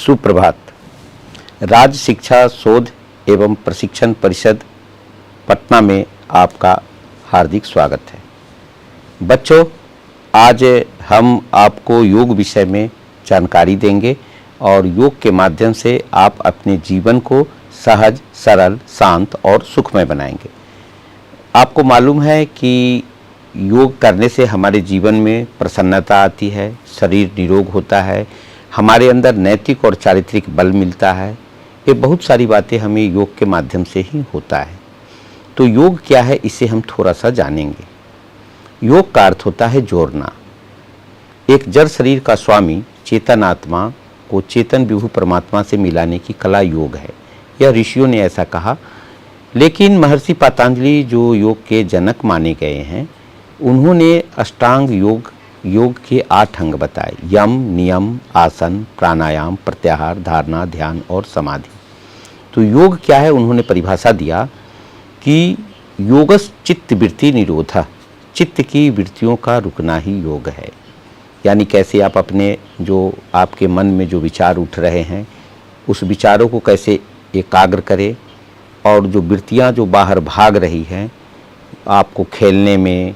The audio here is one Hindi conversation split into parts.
सुप्रभात। राज्य शिक्षा शोध एवं प्रशिक्षण परिषद पटना में आपका हार्दिक स्वागत है। बच्चों, आज हम आपको योग विषय में जानकारी देंगे और योग के माध्यम से आप अपने जीवन को सहज, सरल, शांत और सुखमय बनाएंगे। आपको मालूम है कि योग करने से हमारे जीवन में प्रसन्नता आती है, शरीर निरोग होता है, हमारे अंदर नैतिक और चारित्रिक बल मिलता है। ये बहुत सारी बातें हमें योग के माध्यम से ही होता है। तो योग क्या है, इसे हम थोड़ा सा जानेंगे। योग का अर्थ होता है जोड़ना। एक जड़ शरीर का स्वामी चेतन आत्मा को चेतन विभु परमात्मा से मिलाने की कला योग है। यह ऋषियों ने ऐसा कहा, लेकिन महर्षि पतंजलि जो योग के जनक माने गए हैं, उन्होंने अष्टांग योग के 8 अंग बताए: यम, नियम, आसन, प्राणायाम, प्रत्याहार, धारणा, ध्यान और समाधि। तो योग क्या है, उन्होंने परिभाषा दिया कि योगस चित्त वृत्ति निरोधः, चित्त की वृत्तियों का रुकना ही योग है। यानी कैसे आप अपने जो आपके मन में जो विचार उठ रहे हैं, उस विचारों को कैसे एकाग्र करें, और जो वृत्तियां जो बाहर भाग रही हैं, आपको खेलने में,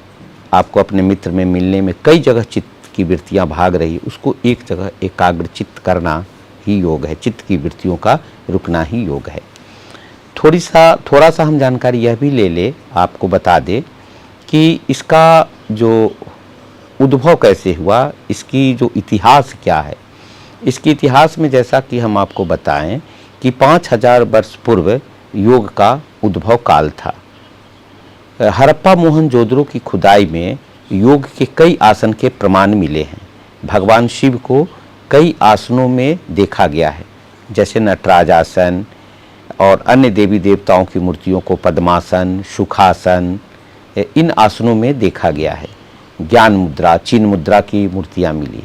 आपको अपने मित्र में मिलने में, कई जगह चित्त की वृत्तियां भाग रही, उसको एक जगह एकाग्र चित्त करना ही योग है। चित्त की वृत्तियों का रुकना ही योग है। थोड़ा सा हम जानकारी यह भी ले ले, आपको बता दे कि इसका जो उद्भव कैसे हुआ, इसकी जो इतिहास क्या है। इसके इतिहास में जैसा कि हम आपको बताएं कि 5000 वर्ष पूर्व योग का उद्भव काल था। हड़प्पा मोहनजोदड़ो की खुदाई में योग के कई आसन के प्रमाण मिले हैं। भगवान शिव को कई आसनों में देखा गया है, जैसे नटराज आसन, और अन्य देवी देवताओं की मूर्तियों को पद्मासन, सुखासन, इन आसनों में देखा गया है। ज्ञान मुद्रा, चिन्ह मुद्रा की मूर्तियां मिली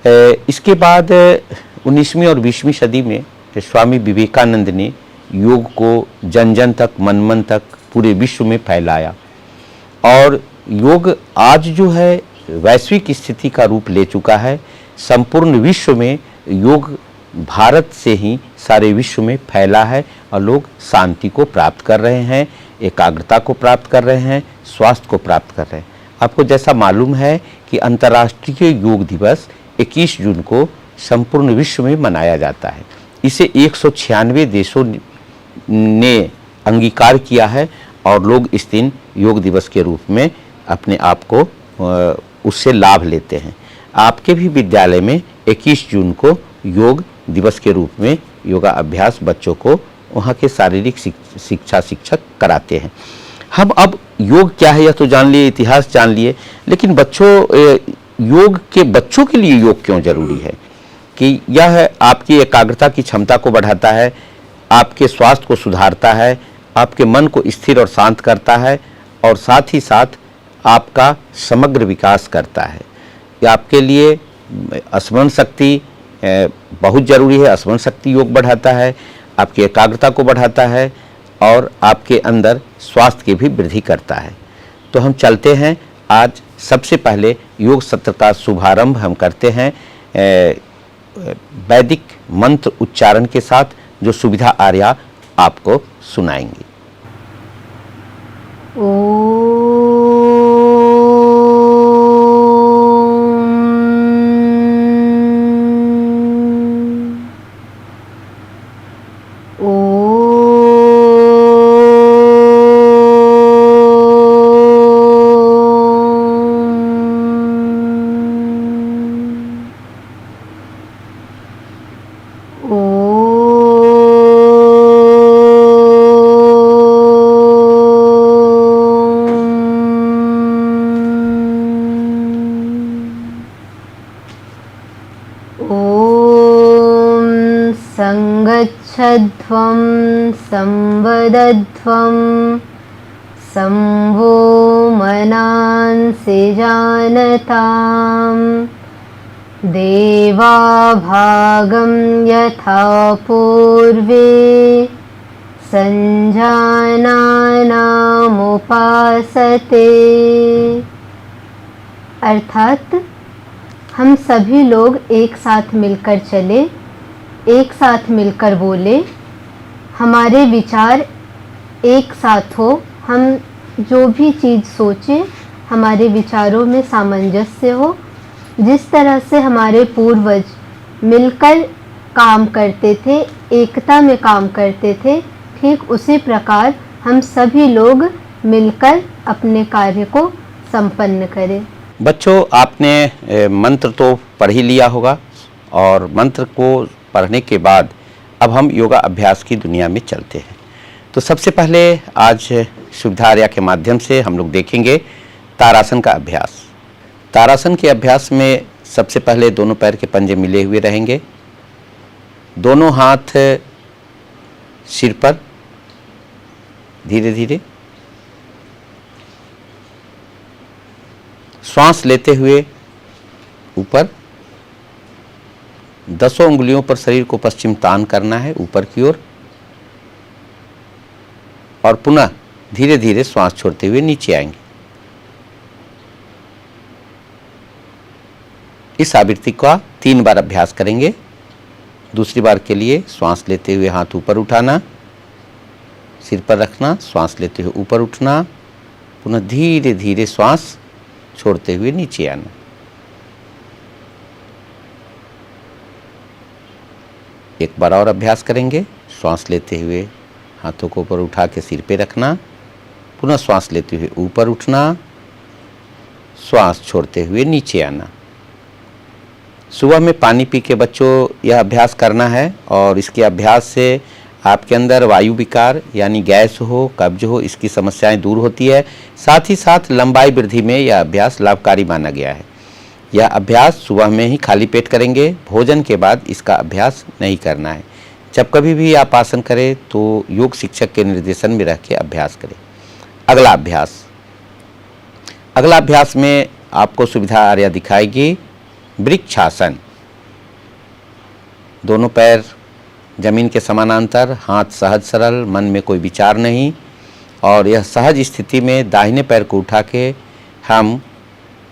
है। इसके बाद 19वीं और 20वीं सदी में स्वामी विवेकानंद ने योग को जन जन तक, मन मन तक, पूरे विश्व में फैलाया। और योग आज जो है वैश्विक स्थिति का रूप ले चुका है। संपूर्ण विश्व में योग भारत से ही सारे विश्व में फैला है, और लोग शांति को प्राप्त कर रहे हैं, एकाग्रता को प्राप्त कर रहे हैं, स्वास्थ्य को प्राप्त कर रहे हैं। आपको जैसा मालूम है कि अंतर्राष्ट्रीय योग दिवस 21 जून को संपूर्ण विश्व में मनाया जाता है। इसे 196 देशों ने अंगीकार किया है, और लोग इस दिन योग दिवस के रूप में अपने आप को उससे लाभ लेते हैं। आपके भी विद्यालय में 21 जून को योग दिवस के रूप में योगा अभ्यास बच्चों को वहाँ के शारीरिक शिक्षा शिक्षक कराते हैं। हम अब योग क्या है यह तो जान लिए, इतिहास जान लिए, लेकिन योग के बच्चों के लिए योग क्यों जरूरी है? कि यह आपकी एकाग्रता की क्षमता को बढ़ाता है, आपके स्वास्थ्य को सुधारता है, आपके मन को स्थिर और शांत करता है, और साथ ही साथ आपका समग्र विकास करता है। ये आपके लिए स्मरण शक्ति बहुत ज़रूरी है। स्मरण शक्ति योग बढ़ाता है, आपकी एकाग्रता को बढ़ाता है, और आपके अंदर स्वास्थ्य की भी वृद्धि करता है। तो हम चलते हैं। आज सबसे पहले योग सत्र का शुभारंभ हम करते हैं वैदिक मंत्र उच्चारण के साथ, जो सुविधा आर्या आपको सुनाएंगी। संगच्छध्वं संवदध्वं संभो मनांसि जानतां देवा भागं यथा पूर्वे संजानानामुपासते। अर्थात हम सभी लोग एक साथ मिलकर चले एक साथ मिलकर बोले, हमारे विचार एक साथ हो, हम जो भी चीज़ सोचें हमारे विचारों में सामंजस्य हो। जिस तरह से हमारे पूर्वज मिलकर काम करते थे, एकता में काम करते थे, ठीक उसी प्रकार हम सभी लोग मिलकर अपने कार्य को संपन्न करें। बच्चों, आपने मंत्र तो पढ़ ही लिया होगा और मंत्र को पढ़ने के बाद अब हम योगा अभ्यास की दुनिया में चलते हैं। तो सबसे पहले आज सुविधा आर्या के माध्यम से हम लोग देखेंगे तारासन का अभ्यास। तारासन के अभ्यास में सबसे पहले दोनों पैर के पंजे मिले हुए रहेंगे, दोनों हाथ सिर पर, धीरे धीरे श्वास लेते हुए ऊपर, 10 उंगलियों पर शरीर को पश्चिम तान करना है ऊपर की ओर, और पुनः धीरे धीरे श्वास छोड़ते हुए नीचे आएंगे। इस आवृत्ति का 3 बार अभ्यास करेंगे। दूसरी बार के लिए श्वास लेते हुए हाथ ऊपर उठाना, सिर पर रखना, श्वास लेते हुए ऊपर उठना, पुनः धीरे धीरे श्वास छोड़ते हुए नीचे आना। एक बार और अभ्यास करेंगे। श्वास लेते हुए हाथों को ऊपर उठा के सिर पे रखना, पुनः श्वास लेते हुए ऊपर उठना, श्वास छोड़ते हुए नीचे आना। सुबह में पानी पी के बच्चों यह अभ्यास करना है और इसके अभ्यास से आपके अंदर वायु विकार यानी गैस हो, कब्ज हो, इसकी समस्याएं दूर होती है। साथ ही साथ लंबाई वृद्धि में यह अभ्यास लाभकारी माना गया है। यह अभ्यास सुबह में ही खाली पेट करेंगे, भोजन के बाद इसका अभ्यास नहीं करना है। जब कभी भी आप आसन करें तो योग शिक्षक के निर्देशन में रह के अभ्यास करें। अगला अभ्यास में आपको सुविधा आर्या दिखाएगी वृक्षासन। दोनों पैर जमीन के समानांतर, हाथ सहज सरल, मन में कोई विचार नहीं, और यह सहज स्थिति में दाहिने पैर को उठा के हम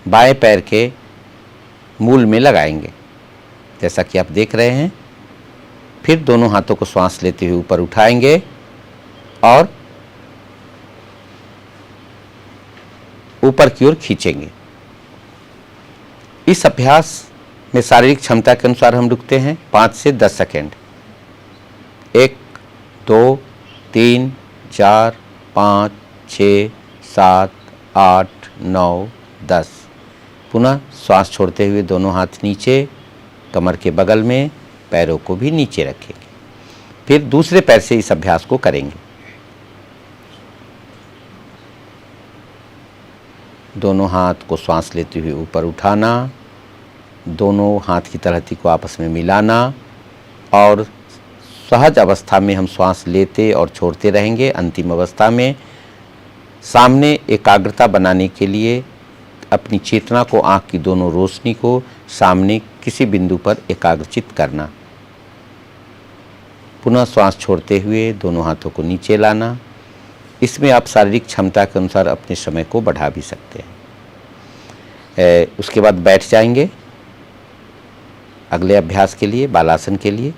बाएं पैर के मूल में लगाएंगे, जैसा कि आप देख रहे हैं। फिर दोनों हाथों को श्वास लेते हुए ऊपर उठाएंगे और ऊपर की ओर खींचेंगे। इस अभ्यास में शारीरिक क्षमता के अनुसार हम रुकते हैं 5 से 10 सेकेंड। 1 2 3 4 5 6 7 8 9 10। पुनः श्वास छोड़ते हुए दोनों हाथ नीचे, कमर के बगल में, पैरों को भी नीचे रखेंगे। फिर दूसरे पैर से इस अभ्यास को करेंगे। दोनों हाथ को श्वास लेते हुए ऊपर उठाना, दोनों हाथ की तलहटी को आपस में मिलाना, और सहज अवस्था में हम श्वास लेते और छोड़ते रहेंगे। अंतिम अवस्था में सामने एकाग्रता बनाने के लिए अपनी चेतना को, आँख की दोनों रोशनी को सामने किसी बिंदु पर एकाग्रचित करना। पुनः श्वास छोड़ते हुए दोनों हाथों को नीचे लाना। इसमें आप शारीरिक क्षमता के अनुसार अपने समय को बढ़ा भी सकते हैं। उसके बाद बैठ जाएंगे अगले अभ्यास के लिए, बालासन के लिए।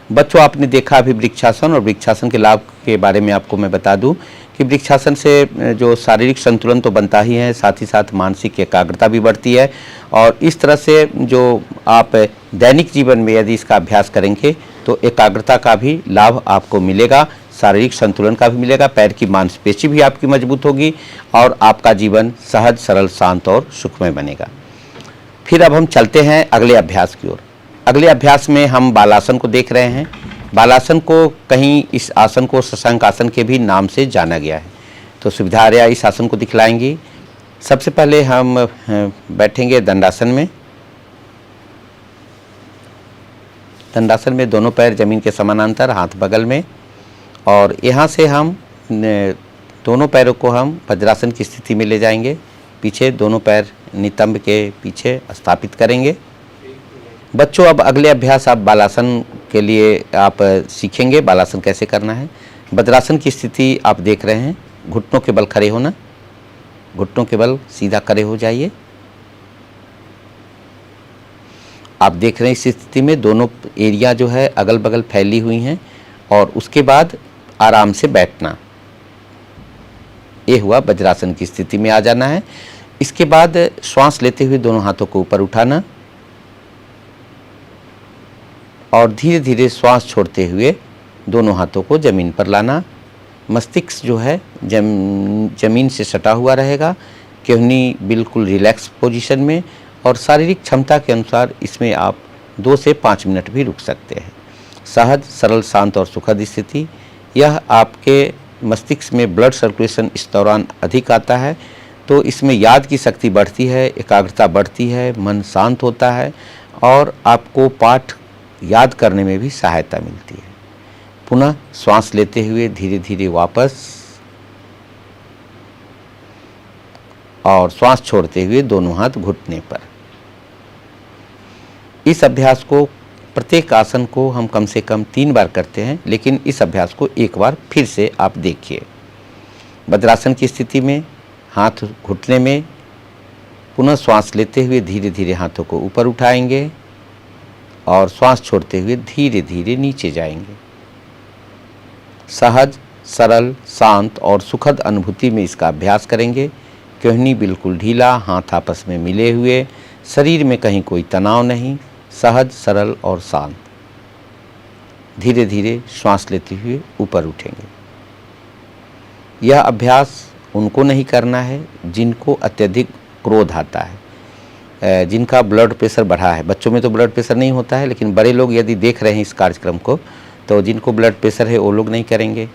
बच्चों, आपने देखा अभी वृक्षासन, और वृक्षासन के लाभ के बारे में आपको मैं बता दूं कि वृक्षासन से जो शारीरिक संतुलन तो बनता ही है, साथ ही साथ मानसिक एकाग्रता भी बढ़ती है। और इस तरह से जो आप दैनिक जीवन में यदि इसका अभ्यास करेंगे तो एकाग्रता का भी लाभ आपको मिलेगा, शारीरिक संतुलन का भी मिलेगा, पैर की मांसपेशी भी आपकी मजबूत होगी और आपका जीवन सहज, सरल, शांत और सुखमय बनेगा। फिर अब हम चलते हैं अगले अभ्यास की ओर। अगले अभ्यास में हम बालासन को देख रहे हैं। बालासन को कहीं इस आसन को शशांक आसन के भी नाम से जाना गया है। तो सुविधा आर्या इस आसन को दिखलाएंगी। सबसे पहले हम बैठेंगे दंडासन में। दंडासन में दोनों पैर जमीन के समानांतर, हाथ बगल में, और यहाँ से हम दोनों पैरों को हम वज्रासन की स्थिति में ले जाएंगे। पीछे दोनों पैर नितंब के पीछे स्थापित करेंगे। बच्चों, अब अगले अभ्यास आप बालासन के लिए आप सीखेंगे बालासन कैसे करना है। वज्रासन की स्थिति आप देख रहे हैं, घुटनों के बल खड़े होना, घुटनों के बल सीधा खड़े हो जाइए। आप देख रहे हैं इस स्थिति में दोनों एरिया जो है अगल बगल फैली हुई हैं, और उसके बाद आराम से बैठना, ये हुआ वज्रासन की स्थिति में आ जाना है। इसके बाद श्वास लेते हुए दोनों हाथों को ऊपर उठाना और धीरे धीरे श्वास छोड़ते हुए दोनों हाथों को ज़मीन पर लाना। मस्तिष्क जो है ज़मीन से सटा हुआ रहेगा, केहनी बिल्कुल रिलैक्स पोजीशन में, और शारीरिक क्षमता के अनुसार इसमें आप 2 से 5 मिनट भी रुक सकते हैं। सहज, सरल, शांत और सुखद स्थिति, यह आपके मस्तिष्क में ब्लड सर्कुलेशन इस दौरान अधिक आता है, तो इसमें याद की शक्ति बढ़ती है, एकाग्रता बढ़ती है, मन शांत होता है और आपको पाठ याद करने में भी सहायता मिलती है। पुनः श्वास लेते हुए धीरे धीरे वापस, और श्वास छोड़ते हुए दोनों हाथ घुटने पर। इस अभ्यास को, प्रत्येक आसन को हम कम से कम 3 बार करते हैं, लेकिन इस अभ्यास को एक बार फिर से आप देखिए। वज्रासन की स्थिति में हाथ घुटने में, पुनः श्वास लेते हुए धीरे धीरे हाथों को ऊपर उठाएंगे और श्वास छोड़ते हुए धीरे धीरे नीचे जाएंगे। सहज, सरल, शांत और सुखद अनुभूति में इसका अभ्यास करेंगे। कोहनी बिल्कुल ढीला, हाथ आपस में मिले हुए, शरीर में कहीं कोई तनाव नहीं, सहज, सरल और शांत। धीरे धीरे श्वास लेते हुए ऊपर उठेंगे। यह अभ्यास उनको नहीं करना है जिनको अत्यधिक क्रोध आता है, जिनका ब्लड प्रेशर बढ़ा है। बच्चों में तो ब्लड प्रेशर नहीं होता है, लेकिन बड़े लोग यदि देख रहे हैं इस कार्यक्रम को, तो जिनको ब्लड प्रेशर है वो लोग नहीं करेंगे।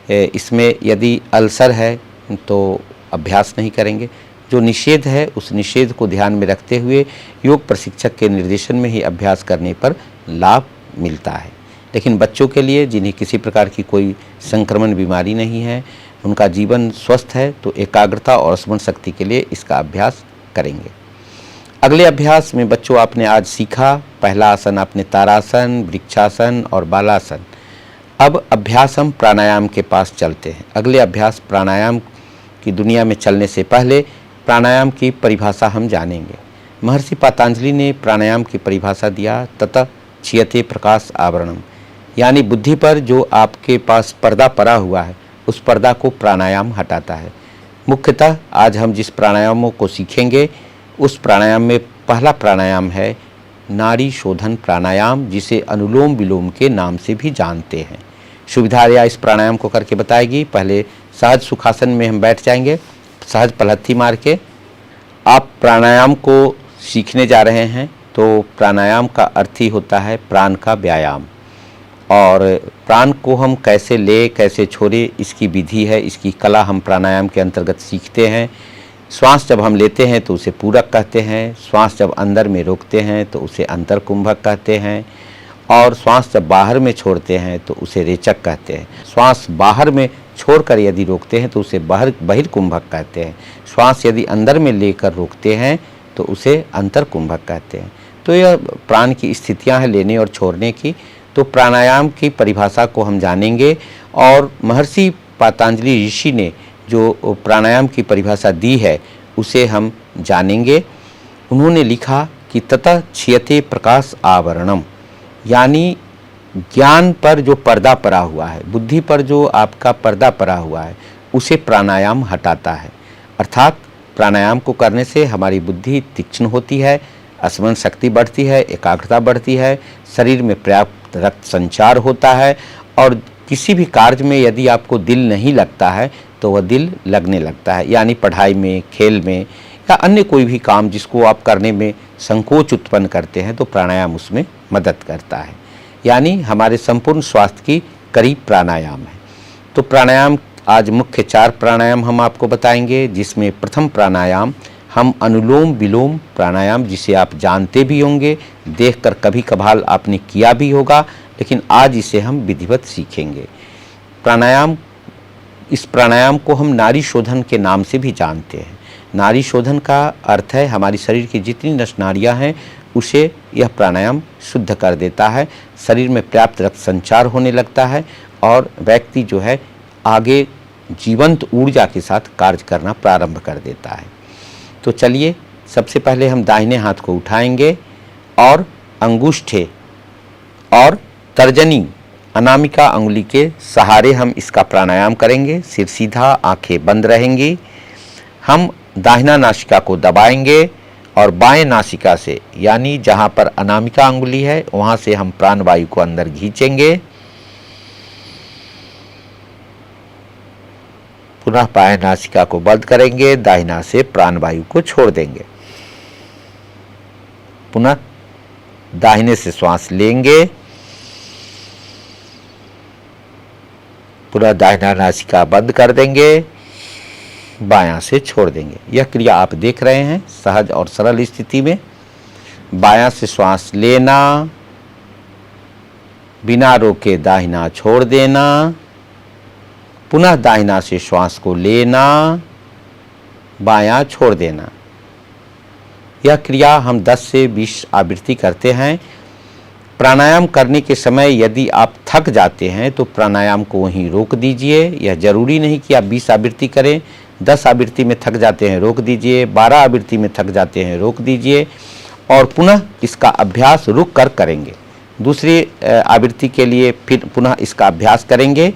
इसमें यदि अल्सर है तो अभ्यास नहीं करेंगे। जो निषेध है उस निषेध को ध्यान में रखते हुए योग प्रशिक्षक के निर्देशन में ही अभ्यास करने पर लाभ मिलता है। लेकिन बच्चों के लिए जिन्हें किसी प्रकार की कोई संक्रमण बीमारी नहीं है, उनका जीवन स्वस्थ है, तो एकाग्रता और स्मरण शक्ति के लिए इसका अभ्यास करेंगे। अगले अभ्यास में बच्चों आपने आज सीखा, पहला आसन आपने तारासन, वृक्षासन और बालासन। अब अभ्यास हम प्राणायाम के पास चलते हैं। अगले अभ्यास प्राणायाम की दुनिया में चलने से पहले प्राणायाम की परिभाषा हम जानेंगे। महर्षि पतंजलि ने प्राणायाम की परिभाषा दिया, ततः क्षीयते प्रकाश आवरणम, यानी बुद्धि पर जो आपके पास पर्दा पड़ा हुआ है उस पर्दा को प्राणायाम हटाता है। मुख्यतः आज हम जिस प्राणायामों को सीखेंगे उस प्राणायाम में पहला प्राणायाम है नाड़ी शोधन प्राणायाम, जिसे अनुलोम विलोम के नाम से भी जानते हैं। सुविधार्या इस प्राणायाम को करके बताएगी। पहले सहज सुखासन में हम बैठ जाएंगे, सहज पलहत्थी मार के। आप प्राणायाम को सीखने जा रहे हैं, तो प्राणायाम का अर्थ ही होता है प्राण का व्यायाम, और प्राण को हम कैसे ले कैसे छोड़े इसकी विधि है, इसकी कला हम प्राणायाम के अंतर्गत सीखते हैं। श्वास जब हम लेते हैं तो उसे पूरक कहते हैं, श्वास जब अंदर में रोकते हैं तो उसे अंतर कुंभक कहते हैं, और श्वास जब बाहर में छोड़ते हैं तो उसे रेचक कहते हैं। श्वास बाहर में छोड़कर यदि रोकते हैं तो उसे बहिर्कुंभक कहते हैं। श्वास यदि अंदर में लेकर रोकते हैं तो उसे अंतर कुंभक कहते हैं। तो यह प्राण की स्थितियां हैं लेने और छोड़ने की। तो प्राणायाम की परिभाषा को हम जानेंगे, और महर्षि पतंजलि ऋषि ने जो प्राणायाम की परिभाषा दी है उसे हम जानेंगे। उन्होंने लिखा कि ततः क्षीयते प्रकाश आवरणम, यानी ज्ञान पर जो पर्दा पड़ा हुआ है, बुद्धि पर जो आपका पर्दा पड़ा हुआ है, उसे प्राणायाम हटाता है। अर्थात प्राणायाम को करने से हमारी बुद्धि तीक्ष्ण होती है, स्मरण शक्ति बढ़ती है, एकाग्रता बढ़ती है, शरीर में पर्याप्त रक्त संचार होता है, और किसी भी कार्य में यदि आपको दिल नहीं लगता है तो वह दिल लगने लगता है। यानी पढ़ाई में, खेल में या अन्य कोई भी काम जिसको आप करने में संकोच उत्पन्न करते हैं, तो प्राणायाम उसमें मदद करता है। यानी हमारे संपूर्ण स्वास्थ्य की करीब प्राणायाम है। तो प्राणायाम आज मुख्य 4 प्राणायाम हम आपको बताएंगे, जिसमें प्रथम प्राणायाम हम अनुलोम विलोम प्राणायाम, जिसे आप जानते भी होंगे, देखकर कभी कभार आपने किया भी होगा, लेकिन आज इसे हम विधिवत सीखेंगे। इस प्राणायाम को हम नाड़ी शोधन के नाम से भी जानते हैं। नाड़ी शोधन का अर्थ है हमारी शरीर की जितनी नस नाड़ियाँ हैं उसे यह प्राणायाम शुद्ध कर देता है, शरीर में पर्याप्त रक्त संचार होने लगता है, और व्यक्ति जो है आगे जीवंत ऊर्जा के साथ कार्य करना प्रारंभ कर देता है। तो चलिए सबसे पहले हम दाहिने हाथ को उठाएंगे और अंगूठे और तर्जनी अनामिका अंगुली के सहारे हम इसका प्राणायाम करेंगे। सिर सीधा, आंखें बंद रहेंगी। हम दाहिना नासिका को दबाएंगे और बाएं नासिका से, यानी जहां पर अनामिका अंगुली है वहां से हम प्राणवायु को अंदर खींचेंगे। पुनः बाएं नासिका को बंद करेंगे, दाहिना से प्राणवायु को छोड़ देंगे। पुनः दाहिने से श्वास लेंगे, पुनः दाहिना नासिका बंद कर देंगे, बायां से छोड़ देंगे। यह क्रिया आप देख रहे हैं सहज और सरल स्थिति में। बायां से श्वास लेना, बिना रोके दाहिना छोड़ देना, पुनः दाहिना से श्वास को लेना, बायां छोड़ देना। यह क्रिया हम 10 से 20 आवृत्ति करते हैं। प्राणायाम करने के समय यदि आप थक जाते हैं तो प्राणायाम को वहीं रोक दीजिए। यह जरूरी नहीं कि आप 20 आवृत्ति करें। 10 आवृत्ति में थक जाते हैं रोक दीजिए, 12 आवृत्ति में थक जाते हैं रोक दीजिए और पुनः इसका अभ्यास रुक कर करेंगे। दूसरी आवृत्ति के लिए फिर पुनः इसका अभ्यास करेंगे।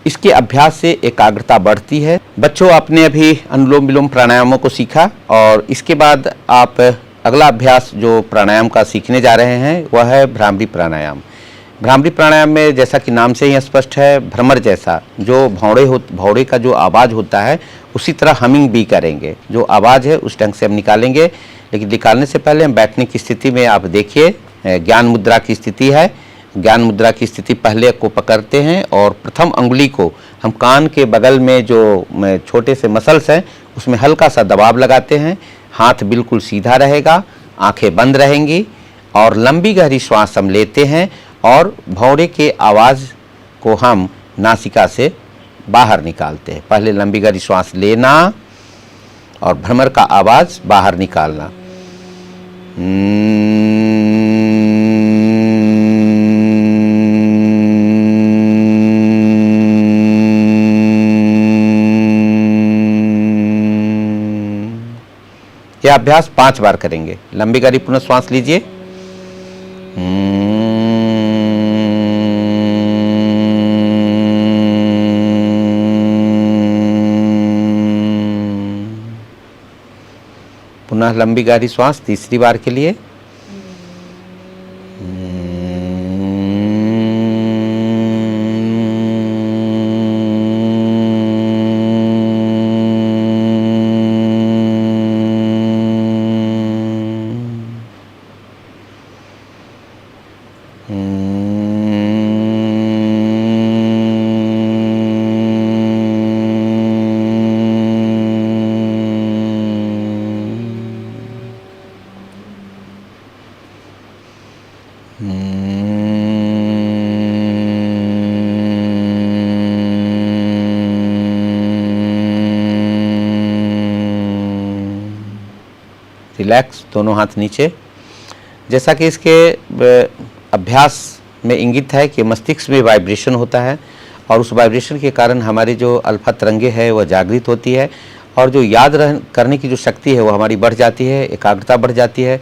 इसके अभ्यास से एकाग्रता बढ़ती है। बच्चों, आपने अभी अनुलोम विलोम प्राणायामों को सीखा और इसके बाद आप अगला अभ्यास जो प्राणायाम का सीखने जा रहे हैं वह है भ्रामरी प्राणायाम। भ्रामरी प्राणायाम में जैसा कि नाम से ही स्पष्ट है, भ्रमर जैसा जो भौड़े का जो आवाज़ होता है उसी तरह हमिंग भी करेंगे। जो आवाज़ है उस ढंग से हम निकालेंगे, लेकिन निकालने से पहले हम बैठने की स्थिति में आप देखिए ज्ञान मुद्रा की स्थिति है। ज्ञान मुद्रा की स्थिति पहले को पकड़ते हैं और प्रथम अंगुली को हम कान के बगल में जो छोटे से मसल्स हैं उसमें हल्का सा दबाव लगाते हैं। हाथ बिल्कुल सीधा रहेगा, आंखें बंद रहेंगी और लंबी गहरी श्वास हम लेते हैं और भौरे के आवाज़ को हम नासिका से बाहर निकालते हैं। पहले लंबी गहरी श्वास लेना और भ्रमर का आवाज़ बाहर निकालना। यह अभ्यास 5 बार करेंगे। लंबी गहरी पुनः श्वास लीजिए। पुनः लंबी गहरी श्वास तीसरी बार के लिए। रिलैक्स, दोनों हाथ नीचे। जैसा कि इसके अभ्यास में इंगित है कि मस्तिष्क में वाइब्रेशन होता है और उस वाइब्रेशन के कारण हमारी जो अल्फा तरंगे है वह जागृत होती है और जो याद करने की जो शक्ति है वो हमारी बढ़ जाती है, एकाग्रता बढ़ जाती है।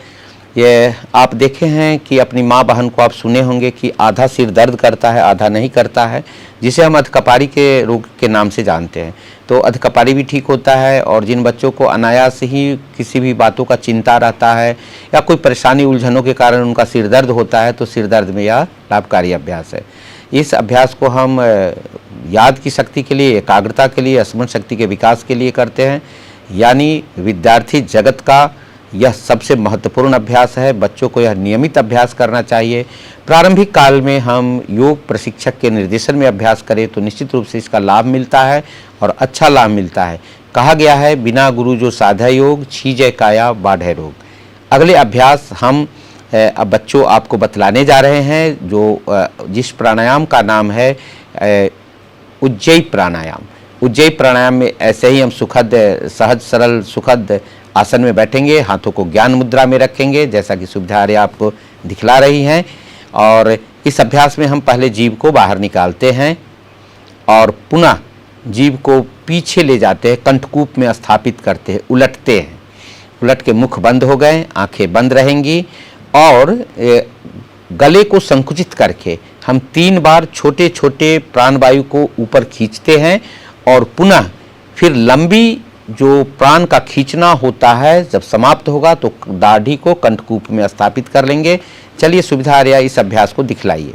ये आप देखे हैं कि अपनी माँ बहन को आप सुने होंगे कि आधा सिर दर्द करता है, आधा नहीं करता है, जिसे हम अधकपारी के रोग के नाम से जानते हैं। तो अधकपारी भी ठीक होता है और जिन बच्चों को अनायास ही किसी भी बातों का चिंता रहता है या कोई परेशानी उलझनों के कारण उनका सिर दर्द होता है तो सिर दर्द में यह लाभकारी अभ्यास है। इस अभ्यास को हम याद की शक्ति के लिए, एकाग्रता के लिए, स्मरण शक्ति के विकास के लिए करते हैं। यानी विद्यार्थी जगत का यह सबसे महत्वपूर्ण अभ्यास है। बच्चों को यह नियमित अभ्यास करना चाहिए। प्रारंभिक काल में हम योग प्रशिक्षक के निर्देशन में अभ्यास करें तो निश्चित रूप से इसका लाभ मिलता है और अच्छा लाभ मिलता है। कहा गया है बिना गुरु जो साधै योग, छीजै काया बाढ़ै रोग। अगले अभ्यास हम अब बच्चों आपको बतलाने जा रहे हैं जो जिस प्राणायाम का नाम है उज्जयी प्राणायाम। उज्जयी प्राणायाम में ऐसे ही हम सुखद, सहज, सरल, सुखद आसन में बैठेंगे, हाथों को ज्ञान मुद्रा में रखेंगे जैसा कि सुविधा आर्या आपको दिखला रही हैं। और इस अभ्यास में हम पहले जीभ को बाहर निकालते हैं और पुनः जीभ को पीछे ले जाते हैं, कंठकूप में स्थापित करते हैं, उलटते हैं। उलट के मुख बंद हो गए, आंखें बंद रहेंगी और गले को संकुचित करके हम 3 बार छोटे छोटे प्राणवायु को ऊपर खींचते हैं और पुनः फिर लंबी जो प्राण का खींचना होता है जब समाप्त होगा तो दाढ़ी को कंठकूप में स्थापित कर लेंगे। चलिए सुविधा आर्या इस अभ्यास को दिखलाइए।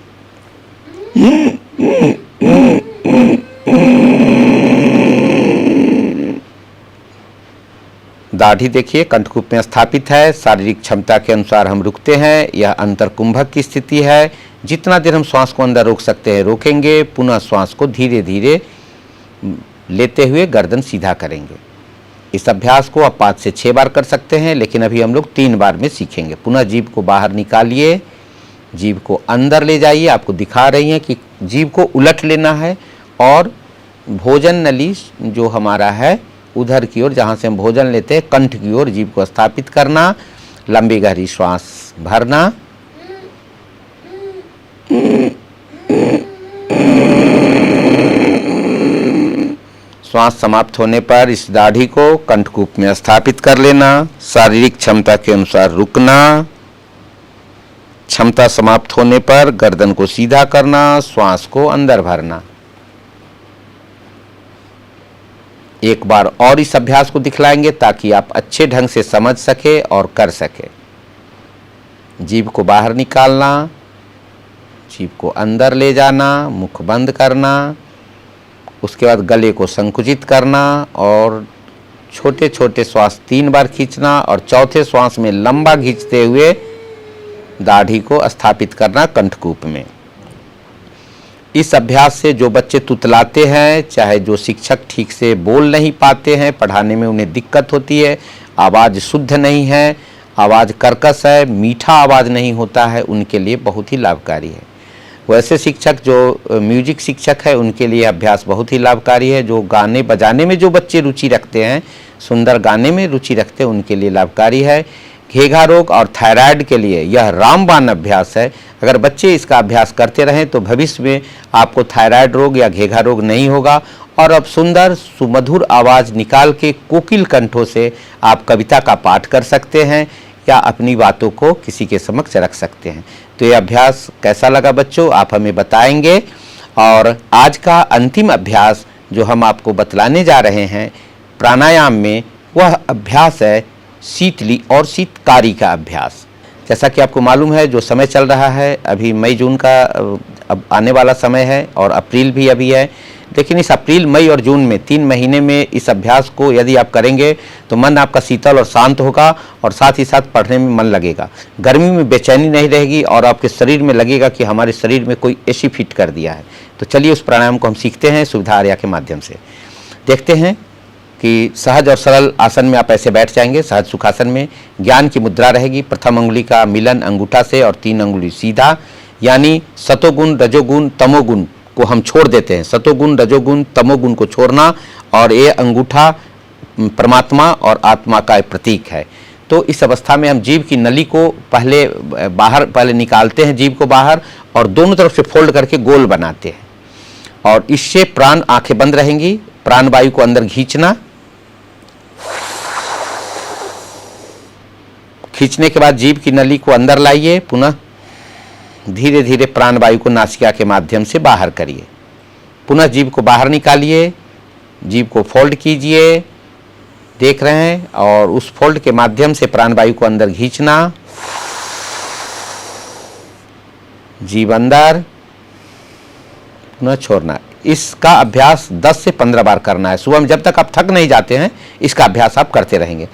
दाढ़ी देखिए कंठकूप में स्थापित है। शारीरिक क्षमता के अनुसार हम रुकते हैं। यह अंतरकुंभक की स्थिति है। जितना देर हम श्वास को अंदर रोक सकते हैं रोकेंगे। पुनः श्वास को धीरे धीरे लेते हुए गर्दन सीधा करेंगे। इस अभ्यास को आप 5 से 6 बार कर सकते हैं, लेकिन अभी हम लोग 3 बार में सीखेंगे। पुनः जीभ को बाहर निकालिए, जीभ को अंदर ले जाइए। आपको दिखा रही हैं कि जीभ को उलट लेना है और भोजन नली जो हमारा है उधर की ओर, जहाँ से हम भोजन लेते हैं, कंठ की ओर जीभ को स्थापित करना। लंबी गहरी श्वास भरना। श्वास समाप्त होने पर इस दाढ़ी को कंठकूप में स्थापित कर लेना। शारीरिक क्षमता के अनुसार रुकना। क्षमता समाप्त होने पर गर्दन को सीधा करना, श्वास को अंदर भरना। एक बार और इस अभ्यास को दिखलाएंगे ताकि आप अच्छे ढंग से समझ सके और कर सके। जीभ को बाहर निकालना, जीभ को अंदर ले जाना, मुख बंद करना। उसके बाद गले को संकुचित करना और छोटे छोटे श्वास 3 बार खींचना और चौथे श्वास में लंबा खींचते हुए दाढ़ी को स्थापित करना कंठकूप में। इस अभ्यास से जो बच्चे तुतलाते हैं, चाहे जो शिक्षक ठीक से बोल नहीं पाते हैं, पढ़ाने में उन्हें दिक्कत होती है, आवाज़ शुद्ध नहीं है, आवाज़ कर्कश है, मीठा आवाज़ नहीं होता है, उनके लिए बहुत ही लाभकारी है। वैसे शिक्षक जो म्यूजिक शिक्षक है उनके लिए अभ्यास बहुत ही लाभकारी है। जो गाने बजाने में जो बच्चे रुचि रखते हैं, सुंदर गाने में रुचि रखते हैं, उनके लिए लाभकारी है। घेघा रोग और थायराइड के लिए यह रामबाण अभ्यास है। अगर बच्चे इसका अभ्यास करते रहें तो भविष्य में आपको थायराइड रोग या घेघा रोग नहीं होगा और अब सुंदर सुमधुर आवाज़ निकाल के कोकिल कंठों से आप कविता का पाठ कर सकते हैं या अपनी बातों को किसी के समक्ष रख सकते हैं। तो ये अभ्यास कैसा लगा बच्चों, आप हमें बताएंगे। और आज का अंतिम अभ्यास जो हम आपको बतलाने जा रहे हैं प्राणायाम में, वह अभ्यास है शीतली और शीतकारी का अभ्यास। जैसा कि आपको मालूम है जो समय चल रहा है, अभी मई जून का अब आने वाला समय है और अप्रैल भी अभी है, लेकिन इस अप्रैल मई और जून में 3 महीने में इस अभ्यास को यदि आप करेंगे तो मन आपका शीतल और शांत होगा और साथ ही साथ पढ़ने में मन लगेगा। गर्मी में बेचैनी नहीं रहेगी और आपके शरीर में लगेगा कि हमारे शरीर में कोई एसी फिट कर दिया है। तो चलिए उस प्राणायाम को हम सीखते हैं सुविधा आर्या के माध्यम से। देखते हैं कि सहज और सरल आसन में आप ऐसे बैठ जाएंगे। सहज सुखासन में ज्ञान की मुद्रा रहेगी। प्रथम अंगुली का मिलन अंगूठा से और 3 अंगुली सीधा, यानी सतोगुण रजोगुण तमोगुण को हम छोड़ देते हैं। सतोगुण रजोगुण तमोगुण को छोड़ना, और ये अंगूठा परमात्मा और आत्मा का एक प्रतीक है। तो इस अवस्था में हम जीभ की नली को पहले निकालते हैं, जीभ को बाहर, और दोनों तरफ से फोल्ड करके गोल बनाते हैं और इससे प्राण आंखें बंद रहेंगी। प्राण वायु को अंदर खींचना, खींचने के बाद जीभ की नली को अंदर लाइए। पुनः धीरे धीरे प्राण वायु को नासिका के माध्यम से बाहर करिए। पुनः जीभ को बाहर निकालिए, जीभ को फोल्ड कीजिए, देख रहे हैं, और उस फोल्ड के माध्यम से प्राण वायु को अंदर खींचना। जीभ अंदर, पुनः छोड़ना। इसका अभ्यास 10 से 15 बार करना है। सुबह में जब तक आप थक नहीं जाते हैं इसका अभ्यास आप करते रहेंगे।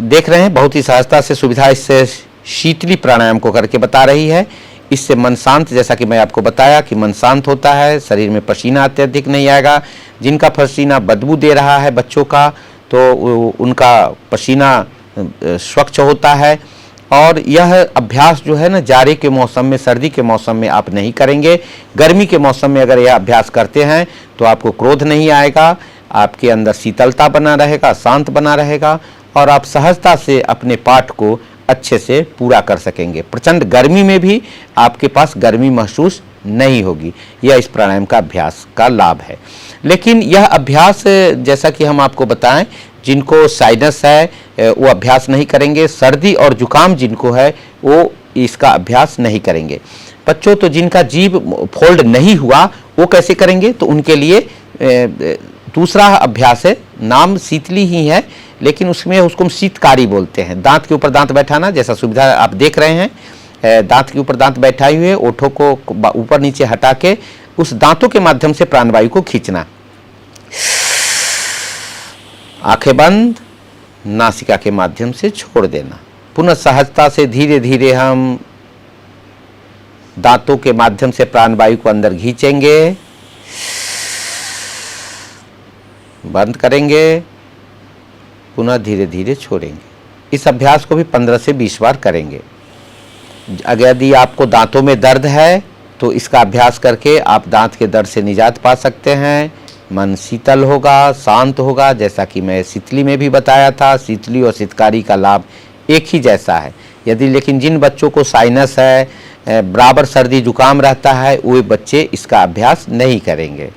देख रहे हैं बहुत ही सहजता से सुविधा इससे शीतली प्राणायाम को करके बता रही है। इससे मन शांत, जैसा कि मैं आपको बताया कि मन शांत होता है, शरीर में पसीना अत्यधिक नहीं आएगा। जिनका पसीना बदबू दे रहा है बच्चों का, तो उनका पसीना स्वच्छ होता है। और यह अभ्यास जो है ना, जाड़े के मौसम में, सर्दी के मौसम में आप नहीं करेंगे। गर्मी के मौसम में अगर यह अभ्यास करते हैं तो आपको क्रोध नहीं आएगा, आपके अंदर शीतलता बना रहेगा, शांत बना रहेगा, और आप सहजता से अपने पाठ को अच्छे से पूरा कर सकेंगे। प्रचंड गर्मी में भी आपके पास गर्मी महसूस नहीं होगी। यह इस प्राणायाम का अभ्यास का लाभ है। लेकिन यह अभ्यास, जैसा कि हम आपको बताएं, जिनको साइनस है वो अभ्यास नहीं करेंगे। सर्दी और जुकाम जिनको है वो इसका अभ्यास नहीं करेंगे। बच्चों, तो जिनका जीभ फोल्ड नहीं हुआ वो कैसे करेंगे? तो उनके लिए दूसरा अभ्यास है, नाम शीतली ही है लेकिन उसमें उसको हम शीतकारी बोलते हैं। दांत के ऊपर दांत बैठाना, जैसा सुविधा आप देख रहे हैं, दांत के ऊपर दांत बैठाए हुए, ओठों को ऊपर नीचे हटा के उस दांतों के माध्यम से प्राणवायु को खींचना। आंखें बंद, नासिका के माध्यम से छोड़ देना। पुनः सहजता से धीरे धीरे हम दांतों के माध्यम से प्राणवायु को अंदर खींचेंगे, बंद करेंगे, पुनः धीरे धीरे छोड़ेंगे। इस अभ्यास को भी 15 से 20 बार करेंगे। अगर यदि आपको दांतों में दर्द है तो इसका अभ्यास करके आप दांत के दर्द से निजात पा सकते हैं। मन शीतल होगा, शांत होगा, जैसा कि मैं शीतली में भी बताया था। शीतली और शीतकारी का लाभ एक ही जैसा है। यदि लेकिन जिन बच्चों को साइनस है, बराबर सर्दी जुकाम रहता है, वे बच्चे इसका अभ्यास नहीं करेंगे।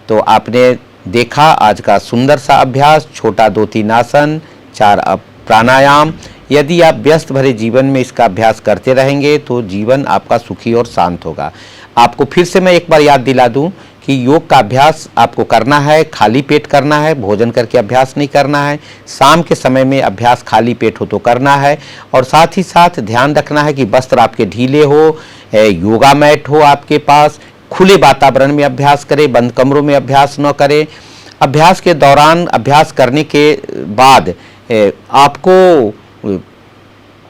तो आपने देखा आज का सुंदर सा अभ्यास, छोटा 2-3 आसन, 4 प्राणायाम। यदि आप व्यस्त भरे जीवन में इसका अभ्यास करते रहेंगे तो जीवन आपका सुखी और शांत होगा। आपको फिर से मैं एक बार याद दिला दूं कि योग का अभ्यास आपको करना है, खाली पेट करना है, भोजन करके अभ्यास नहीं करना है। शाम के समय में अभ्यास खाली पेट हो तो करना है, और साथ ही साथ ध्यान रखना है कि वस्त्र आपके ढीले हो, योगा मैट हो आपके पास, खुले वातावरण में अभ्यास करें, बंद कमरों में अभ्यास न करें। अभ्यास के दौरान, अभ्यास करने के बाद आपको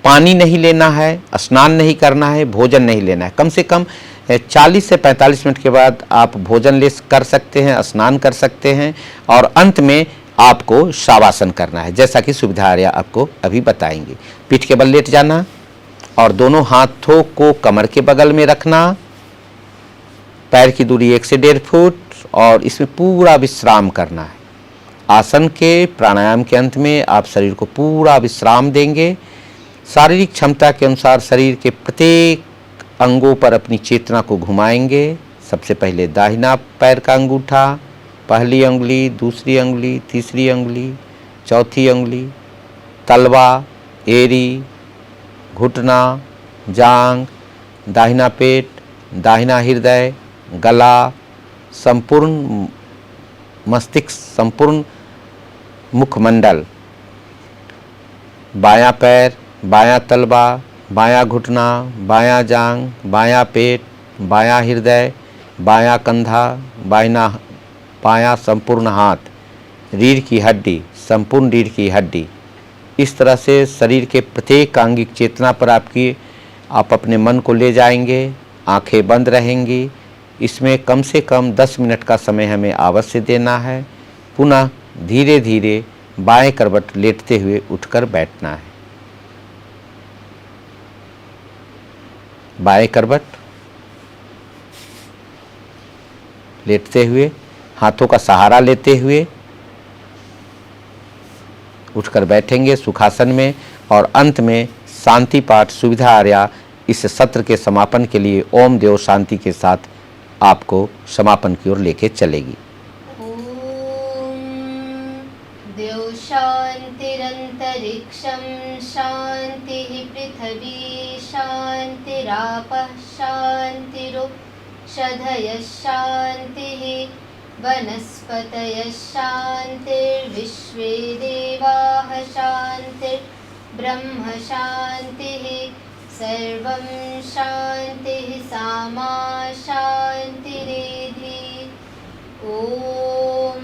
पानी नहीं लेना है, स्नान नहीं करना है, भोजन नहीं लेना है। कम से कम 40 से 45 मिनट के बाद आप भोजन कर सकते हैं, स्नान कर सकते हैं, और अंत में आपको शवासन करना है, जैसा कि सुविधा आर्या आपको अभी बताएंगे। पीठ के बल लेट जाना और दोनों हाथों को कमर के बगल में रखना, पैर की दूरी 1 से 1.5 फुट, और इसमें पूरा विश्राम करना है। आसन के, प्राणायाम के अंत में आप शरीर को पूरा विश्राम देंगे। शारीरिक क्षमता के अनुसार शरीर के प्रत्येक अंगों पर अपनी चेतना को घुमाएंगे। सबसे पहले दाहिना पैर का अंगूठा, पहली अंगुली, दूसरी अंगुली, तीसरी अंगुली, चौथी अंगुली, तलवा, एड़ी, घुटना, जांघ, दाहिना पेट, दाहिना हृदय, गला, संपूर्ण मस्तिष्क, संपूर्ण मुखमंडल, बायां पैर, बायां तलवा, बायां घुटना, बायां जांघ, बायां पेट, बायां हृदय, बायां कंधा, बायां संपूर्ण हाथ, रीढ़ की हड्डी, संपूर्ण रीढ़ की हड्डी। इस तरह से शरीर के प्रत्येक आंगिक चेतना पर आप अपने मन को ले जाएंगे। आंखें बंद रहेंगी। इसमें कम से कम 10 मिनट का समय हमें अवश्य देना है। पुनः धीरे धीरे बाएं करवट लेटते हुए उठकर बैठना है। बाएं करवट लेटते हुए, हाथों का सहारा लेते हुए उठकर बैठेंगे सुखासन में, और अंत में शांति पाठ सुविधा आर्या इस सत्र के समापन के लिए ओम देव शांति के साथ आपको समापन की ओर लेके चलेगी। ओम देव शांतिरंतरिक्षं शांतिः पृथिवी शांतिरापः शांतिरोषधयः शांतिः वनस्पतयः शांतिर्विश्वे देवाः शांतिर्ब्रह्म शांतिः सर्वं शांतिः सामा शांतिरेधि। ओम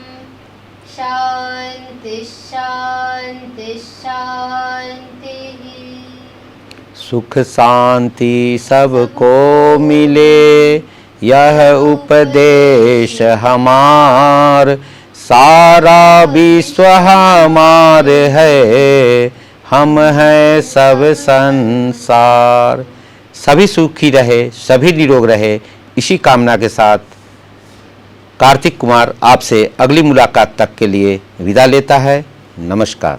शांति शांति शांति। सुख शांति सबको मिले, यह उपदेश हमार, सारा विश्व हमार है, हम हैं सब संसार। सभी सुखी रहे, सभी निरोग रहे, इसी कामना के साथ कार्तिक कुमार आपसे अगली मुलाकात तक के लिए विदा लेता है। नमस्कार।